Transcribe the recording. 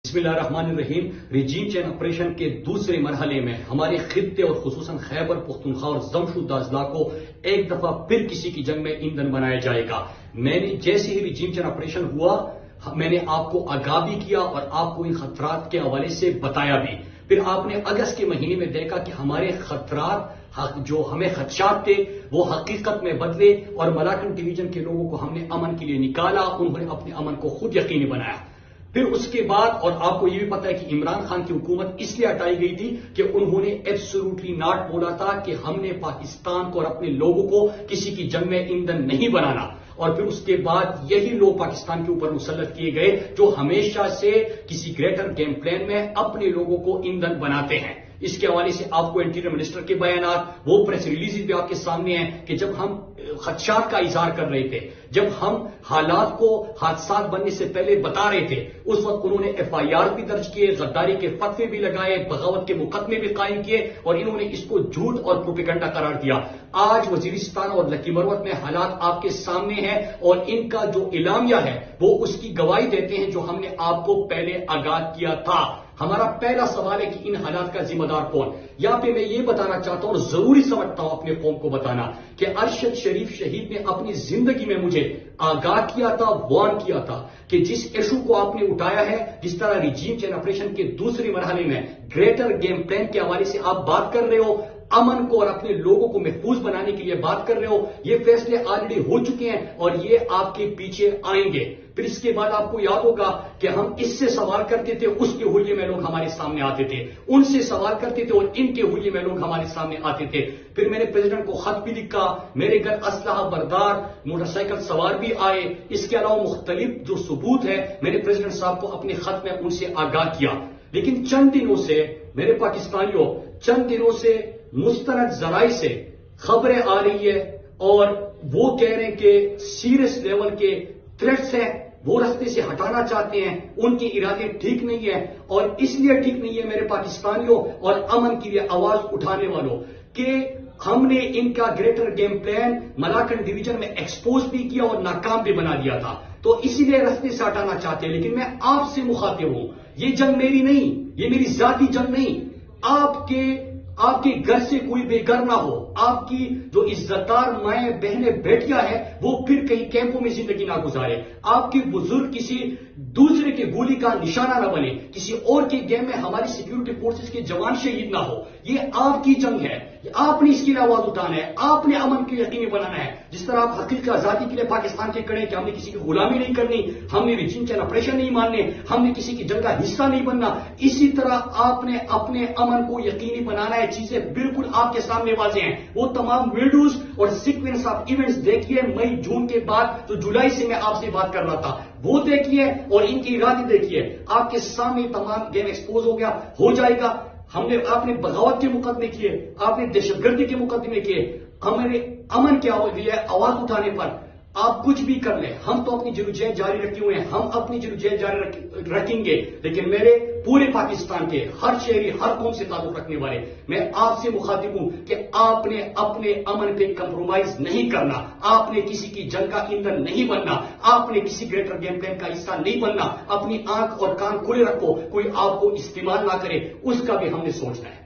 بسم اللہ الرحمن الرحیم۔ ریجیم چین آپریشن کے دوسرے مرحلے میں ہمارے خطے اور خصوصاً خیبر پختونخوا اور زمشود اضلاع کو ایک دفعہ پھر کسی کی جنگ میں ایندھن بنایا جائے گا۔ میں نے جیسے ہی ریجیم چین آپریشن ہوا میں نے آپ کو آگاہ بھی کیا اور آپ کو ان خطرات کے حوالے سے بتایا بھی۔ پھر آپ نے اگست کے مہینے میں دیکھا کہ ہمارے خطرات جو ہمیں خدشات تھے وہ حقیقت میں بدلے اور ملاکنڈ ڈویژن کے لوگوں کو ہم نے امن کے لیے نکالا، انہوں نے اپنے امن کو خود یقینی بنایا۔ پھر اس کے بعد اور آپ کو یہ بھی پتا ہے کہ عمران خان کی حکومت اس لیے ہٹائی گئی تھی کہ انہوں نے ایبسولوٹلی ناٹ بولا تھا کہ ہم نے پاکستان کو اور اپنے لوگوں کو کسی کی جنگ میں ایندھن نہیں بنانا، اور پھر اس کے بعد یہی لوگ پاکستان کے اوپر مسلط کیے گئے جو ہمیشہ سے کسی گریٹر گیم پلان میں اپنے لوگوں کو ایندھن بناتے ہیں۔ اس کے حوالے سے آپ کو انٹیریئر منسٹر کے بیانات، وہ پریس ریلیز بھی آپ کے سامنے ہیں کہ جب ہم خدشات کا اظہار کر رہے تھے، جب ہم حالات کو حادثات بننے سے پہلے بتا رہے تھے، اس وقت انہوں نے ایف آئی آر بھی درج کیے، غداری کے فتوے بھی لگائے، بغاوت کے مقدمے بھی قائم کیے اور انہوں نے اس کو جھوٹ اور پروپیگنڈا قرار دیا۔ آج وزیرستان اور لکی مروت میں حالات آپ کے سامنے ہیں اور ان کا جو اعلامیہ ہے وہ اس کی گواہی دیتے ہیں جو ہم نے آپ کو پہلے آگاہ کیا تھا۔ ہمارا پہلا سوال ہے کہ ان حالات کا ذمہ دار کون؟ یہاں پہ میں یہ بتانا چاہتا ہوں اور ضروری سمجھتا ہوں اپنے قوم کو بتانا کہ ارشد شریف شہید نے اپنی زندگی میں مجھے آگاہ کیا تھا، وارن کیا تھا کہ جس ایشو کو آپ نے اٹھایا ہے، جس طرح ریجیم چین آپریشن کے دوسرے مرحلے میں گریٹر گیم پلان کے حوالے سے آپ بات کر رہے ہو، امن کو اور اپنے لوگوں کو محفوظ بنانے کے لیے بات کر رہے ہو، یہ فیصلے آلریڈی ہو چکے ہیں اور یہ آپ کے پیچھے آئیں گے۔ پھر اس کے بعد آپ کو یاد ہوگا کہ ہم اس سے سوال کرتے تھے، اس کے حلیے میں لوگ ہمارے سامنے آتے تھے، ان سے سوال کرتے تھے اور ان کے حلیے میں لوگ ہمارے سامنے آتے تھے۔ پھر میں نے پریزیڈنٹ کو خط بھی لکھا، میرے گھر اسلحہ بردار موٹر سائیکل سوار بھی آئے، اس کے علاوہ مختلف جو ثبوت ہے میں نے پریزیڈنٹ صاحب کو اپنے خط میں ان سے آگاہ کیا۔ لیکن چند دنوں سے میرے پاکستانیوں، چند دنوں سے مستند ذرائع سے خبریں آ رہی ہے اور وہ کہہ رہے ہیں کہ سیریس لیول کے تھریٹس ہیں، وہ راستے سے ہٹانا چاہتے ہیں، ان کے ارادے ٹھیک نہیں ہیں اور اس لیے ٹھیک نہیں ہے میرے پاکستانیوں اور امن کے لیے آواز اٹھانے والوں کہ ہم نے ان کا greater game plan Malakand division میں ایکسپوز بھی کیا اور ناکام بھی بنا دیا تھا، تو اسی لیے راستے سے ہٹانا چاہتے ہیں۔ لیکن میں آپ سے مخاطب ہوں، یہ جنگ میری نہیں، یہ میری ذاتی جنگ نہیں، آپ کے گھر سے کوئی بے گھر نہ ہو، آپ کی جو عزت دار مائیں بہنیں بیٹیاں ہیں وہ پھر کہیں کیمپوں میں زندگی نہ گزارے، آپ کے بزرگ کسی دوسرے کے گولی کا نشانہ نہ بنے، کسی اور کے گیم میں ہماری سیکیورٹی فورسز کے جوان شہید نہ ہو۔ یہ آپ کی جنگ ہے، آپ نے اس کے لیے آواز اٹھانا ہے، آپ نے امن کو یقینی بنانا ہے۔ جس طرح آپ حقیقی آزادی کے لیے پاکستان کے کڑے کہ ہم نے کسی کی غلامی نہیں کرنی، ہم نے ریجیم چین آپریشن نہیں ماننے، ہم نے کسی کی جنگ کا حصہ نہیں بننا، اسی طرح آپ نے اپنے امن کو یقینی بنانا ہے۔ چیزیں بالکل آپ کے سامنے واضح ہیں، وہ تمام ویڈیوز اور سیکوینس آف ایونٹس دیکھیے، مئی جون کے بعد جو جولائی سے میں آپ سے بات کر رہا تھا وہ دیکھیے اور ان کی ارادے دیکھیے، آپ کے سامنے تمام گیم ایکسپوز ہو گیا، ہو جائے گا۔ آپ نے بغاوت کے مقدمے کیے، آپ نے دہشت گردی کے مقدمے کیے، ہمارے امن کے لیے آواز اٹھانے پر آپ کچھ بھی کر لیں، ہم تو اپنی جدوجہد جاری رکھے ہوئے ہیں، ہم اپنی جدوجہد جاری رکھیں گے، لیکن میرے پورے پاکستان کے ہر شہری، ہر قوم سے تعلق رکھنے والے، میں آپ سے مخاطب ہوں کہ آپ نے اپنے امن پہ کمپرومائز نہیں کرنا، آپ نے کسی کی جنگ کا ایندھن نہیں بننا، آپ نے کسی گریٹر گیم پلان کا حصہ نہیں بننا۔ اپنی آنکھ اور کان کھلے رکھو، کوئی آپ کو استعمال نہ کرے، اس کا بھی ہم نے سوچنا ہے۔